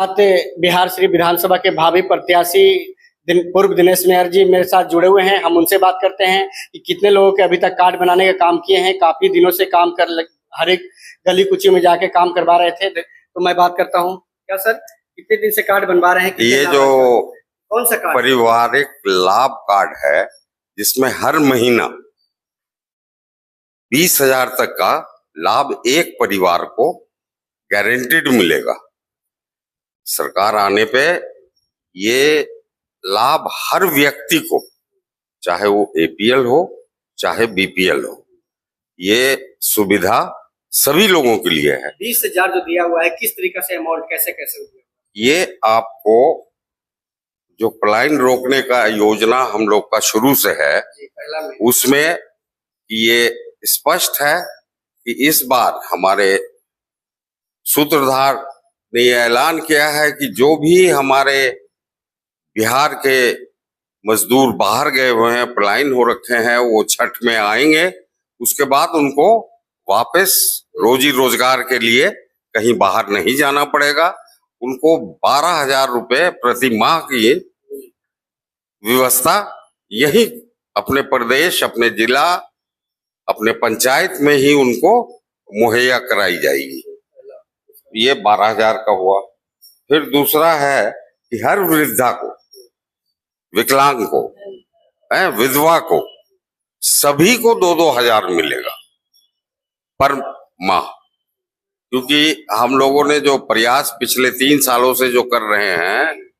आते बिहार शरीफ विधानसभा के भावी प्रत्याशी पूर्व दिनेश मेहर जी मेरे साथ जुड़े हुए हैं। हम उनसे बात करते हैं कि कितने लोगों के अभी तक कार्ड बनाने का काम किए हैं। काफी दिनों से काम हर एक गली कुची में जाके काम करवा रहे थे। तो मैं बात करता हूँ, क्या सर कितने दिन से कार्ड बनवा रहे हैं? ये जो कौन सा कार्ड? पारिवारिक लाभ कार्ड है, जिसमें हर महीना 20,000 तक का लाभ एक परिवार को गारंटीड मिलेगा। सरकार आने पे ये लाभ हर व्यक्ति को, चाहे वो एपीएल हो चाहे बीपीएल हो, ये सुविधा सभी लोगों के लिए है। 20,000 जो दिया हुआ है, किस तरीके से अमाउंट कैसे कैसे हुआ? ये आपको जो पलायन रोकने का योजना हम लोग का शुरू से है, उसमें ये स्पष्ट है कि इस बार हमारे सूत्रधार ने यह ऐलान किया है कि जो भी हमारे बिहार के मजदूर बाहर गए हुए हैं, पलायन हो रखे हैं, वो छठ में आएंगे। उसके बाद उनको वापस रोजी रोजगार के लिए कहीं बाहर नहीं जाना पड़ेगा। उनको 12,000 रुपए प्रति माह की व्यवस्था यही अपने प्रदेश, अपने जिला, अपने पंचायत में ही उनको मुहैया कराई जाएगी। ये 12,000 का हुआ। फिर दूसरा है कि हर वृद्धा को, विकलांग को, विधवा को, सभी को 2-2 हजार मिलेगा पर माह। क्योंकि हम लोगों ने जो प्रयास पिछले 3 सालों से जो कर रहे हैं,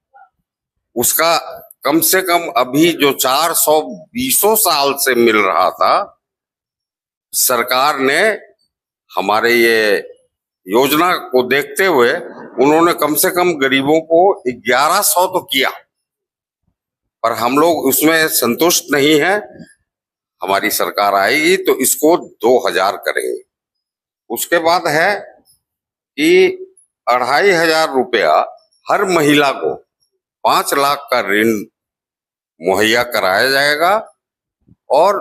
उसका कम से कम अभी जो 420 साल से मिल रहा था, सरकार ने हमारे ये योजना को देखते हुए उन्होंने कम से कम गरीबों को 1100 तो किया, पर हम लोग उसमें संतुष्ट नहीं है। हमारी सरकार आएगी तो इसको 2,000 करेंगे। उसके बाद है कि 2,500 रुपया हर महिला को 5 लाख का ऋण मुहैया कराया जाएगा और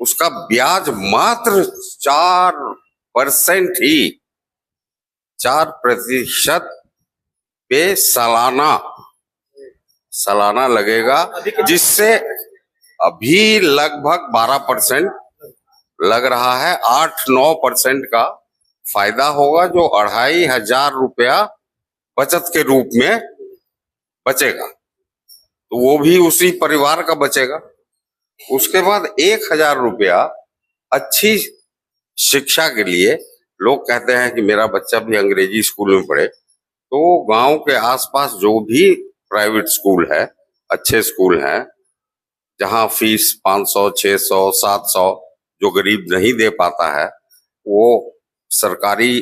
उसका ब्याज मात्र 4% ही, 4% पे सालाना लगेगा, जिससे अभी लगभग 12% लग रहा है। 8-9% का फायदा होगा, जो 2,500 रुपया बचत के रूप में बचेगा, तो वो भी उसी परिवार का बचेगा। उसके बाद 1,000 रुपया अच्छी शिक्षा के लिए, लोग कहते हैं कि मेरा बच्चा भी अंग्रेजी स्कूल में पढ़े, तो गांव के आसपास जो भी प्राइवेट स्कूल है, अच्छे स्कूल हैं, जहां फीस 500, 600, 700 जो गरीब नहीं दे पाता है, वो सरकारी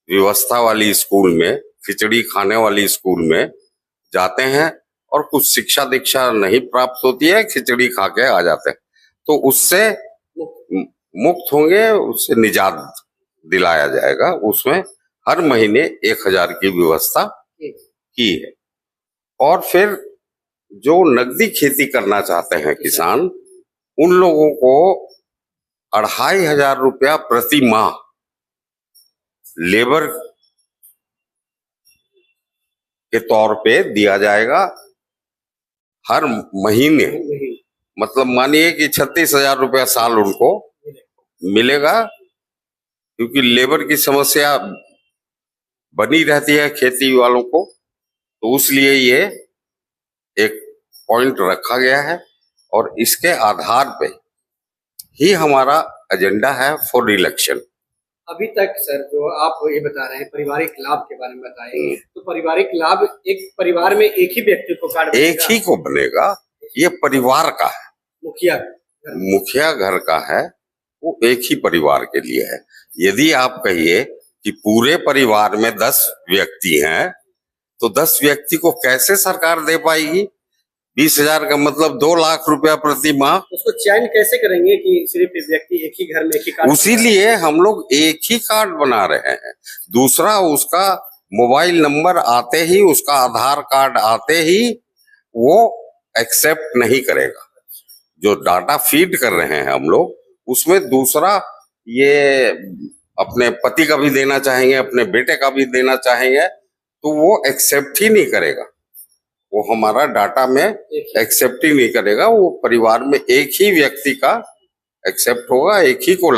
व्यवस्था वाली स्कूल में, खिचड़ी खाने वाली स्कूल में जाते हैं और कुछ शिक्षा दीक्षा नहीं प्राप्त होती है, खिचड़ी खा के आ जाते हैं। तो उससे मुक्त होंगे, उससे निजात दिलाया जाएगा। उसमें हर महीने 1,000 की व्यवस्था की है। और फिर जो नकदी खेती करना चाहते हैं किसान, उन लोगों को 2,500 रुपया प्रति माह लेबर के तौर पे दिया जाएगा हर महीने। मतलब मानिए कि 36,000 रुपया साल उनको मिलेगा, क्योंकि लेबर की समस्या बनी रहती है खेती वालों को, तो उसलिए ये एक पॉइंट रखा गया है। और इसके आधार पे ही हमारा एजेंडा है फॉर इलेक्शन। अभी तक सर जो आप ये बता रहे हैं पारिवारिक लाभ के बारे में बताएं, तो पारिवारिक लाभ एक परिवार में एक ही व्यक्ति को कार्ड, एक ही को बनेगा। ये परिवार का है, मुखिया घर का है, वो एक ही परिवार के लिए है। यदि आप कहिए कि पूरे परिवार में 10 व्यक्ति हैं, तो 10 व्यक्ति को कैसे सरकार दे पाएगी? 20,000 का मतलब 2 लाख रुपया प्रति माह। उसको चयन कैसे करेंगे कि सिर्फ व्यक्ति एक ही घर में एक ही कार्ड? उसीलिए हम लोग एक ही कार्ड बना रहे हैं। दूसरा, उसका मोबाइल नंबर आते ही, उसका आधार कार्ड आते ही वो एक्सेप्ट नहीं करेगा। जो डाटा फीड कर रहे हैं हम लोग, उसमें दूसरा ये अपने पति का भी देना चाहेंगे, अपने बेटे का भी देना चाहेंगे, तो वो एक्सेप्ट ही नहीं करेगा, वो हमारा डाटा में एक्सेप्ट ही नहीं करेगा। वो परिवार में एक ही व्यक्ति का एक्सेप्ट होगा, एक ही को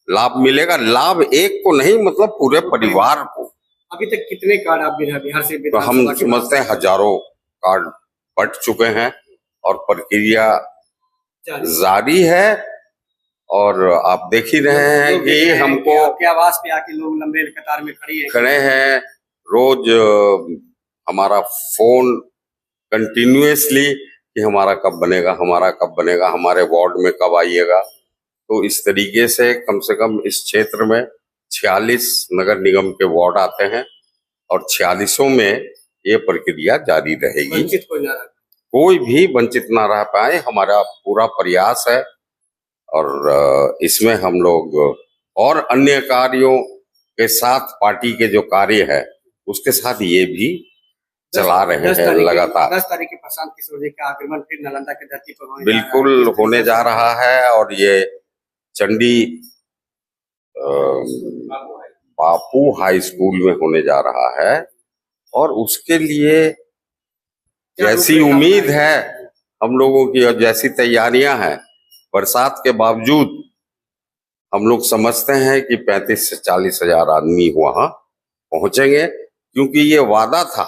लाभ मिलेगा। लाभ एक को नहीं, मतलब पूरे परिवार को। अभी तक कितने कार्ड आप बिहार से तो हम समझते हैं हजारों कार्ड बट चुके हैं और प्रक्रिया जारी है। और आप देख ही रहे हैं कि हमको आपके आवास पे आके लोग लंबे कतार में खड़े हैं। रोज हमारा फोन कंटिन्यूअसली कि हमारा कब बनेगा, हमारा कब बनेगा, हमारे वार्ड में कब आइएगा। तो इस तरीके से कम इस क्षेत्र में 46 नगर निगम के वार्ड आते हैं और 46 में ये प्रक्रिया जारी रहेगी। कोई भी वंचित ना रह पाए, हमारा पूरा प्रयास है। और इसमें हम लोग और अन्य कार्यों के साथ पार्टी के जो कार्य है उसके साथ ये भी चला रहे हैं लगातार। 10 तारीख के प्रशांत किशोर जी का आक्रमण फिर नालंदा की धरती पर बिल्कुल होने जा रहा है। और ये चंडी बापू हाई स्कूल में होने जा रहा है। और उसके लिए जैसी उम्मीद है हम लोगों की और जैसी तैयारियां हैं, बरसात के बावजूद हम लोग समझते हैं कि 35 से 40 हजार आदमी वहां पहुंचेंगे। क्योंकि ये वादा था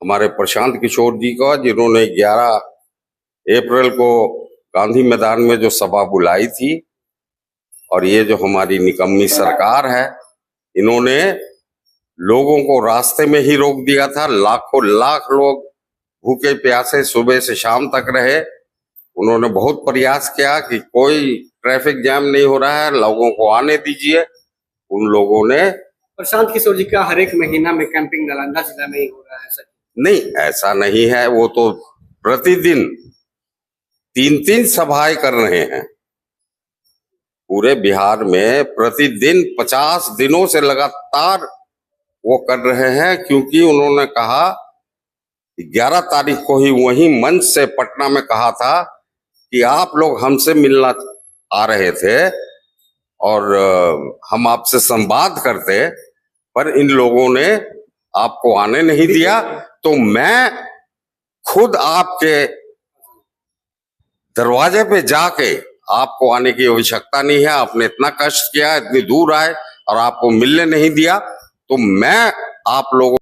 हमारे प्रशांत किशोर जी का, जिन्होंने 11 अप्रैल को गांधी मैदान में जो सभा बुलाई थी। और ये जो हमारी निकम्मी सरकार है, इन्होंने लोगों को रास्ते में ही रोक दिया था। लाखों लाख लोग भूखे प्यासे सुबह से शाम तक रहे। उन्होंने बहुत प्रयास किया कि कोई ट्रैफिक जैम नहीं हो रहा है, लोगों को आने दीजिए। उन लोगों ने प्रशांत किशोर जी का हर एक महीना में कैंपिंग नालंदा जिला में ही हो रहा है सर? नहीं, ऐसा नहीं है। वो तो प्रतिदिन 3-3 सभाएं कर रहे हैं पूरे बिहार में। प्रतिदिन 50 दिनों से लगातार वो कर रहे हैं। क्योंकि उन्होंने कहा 11 तारीख को ही वही मंच से पटना में कहा था कि आप लोग हमसे मिलना आ रहे थे और हम आपसे संवाद करते, पर इन लोगों ने आपको आने नहीं दिया। तो मैं खुद आपके दरवाजे पे जाके, आपको आने की आवश्यकता नहीं है, आपने इतना कष्ट किया, इतनी दूर आए और आपको मिलने नहीं दिया, तो मैं आप लोगों